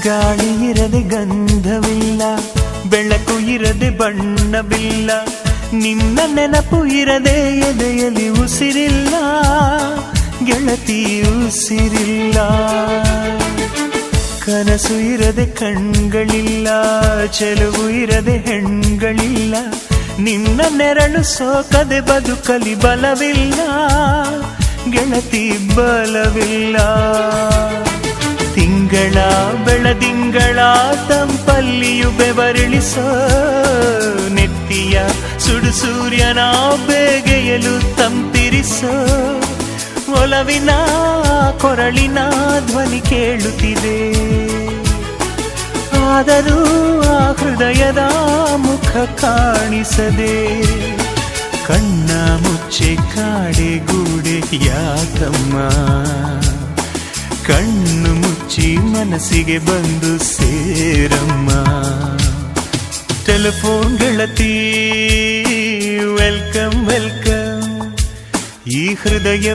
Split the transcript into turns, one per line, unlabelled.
ಗಾಳಿ ಇರದೆ ಗಂಧವಿಲ್ಲ, ಬೆಳಕು ಇರದೆ ಬಣ್ಣವಿಲ್ಲ, ನಿನ್ನ ನೆನಪು ಇರದೆ ಎದೆಯಲ್ಲಿ ಉಸಿರಿಲ್ಲ, ಗೆಳತಿ ಉಸಿರಿಲ್ಲ. ಕನಸು ಇರದೆ ಕಣ್ಗಳಿಲ್ಲ, ಚೆಲುವು ಇರದೆ ಹೆಣ್ಗಳಿಲ್ಲ, ನಿನ್ನ ನೆರಳು ಸೋಕದೆ ಬದುಕಲಿ ಬಲವಿಲ್ಲ, ಗೆಳತಿ ಬಲವಿಲ್ಲ. ತಿಂಗಳ ಬೆಳದಿಂಗಳ ತಂಪಲ್ಲಿಯು ಬೆವರಿಳಿಸೋ, ನೆತ್ತಿಯ ಸುಡು ಸೂರ್ಯನ ಬೇಗೆಯಲು ತಂಪಿರಿಸೋ, ಒಲವಿನ ಕೊರಳಿನ ಧ್ವನಿ ಕೇಳುತ್ತಿದೆ, ಆದರೂ ಆ ಹೃದಯದ ಮುಖ ಕಾಣಿಸದೆ. ಕಣ್ಣ ಮುಚ್ಚೆ ಕಾಡೆ ಗೂಡೆ ಯಾಕಮ್ಮ, ಕಣ್ಣು ಮುಚ್ಚಿ ಮನಸ್ಸಿಗೆ ಬಂದು ಸೇರಮ್ಮ. ಟೆಲಿಫೋನ್ ಗೆಳತಿ ವೆಲ್ಕಮ್ ವೆಲ್ಕಮ್, ಈ ಹೃದಯ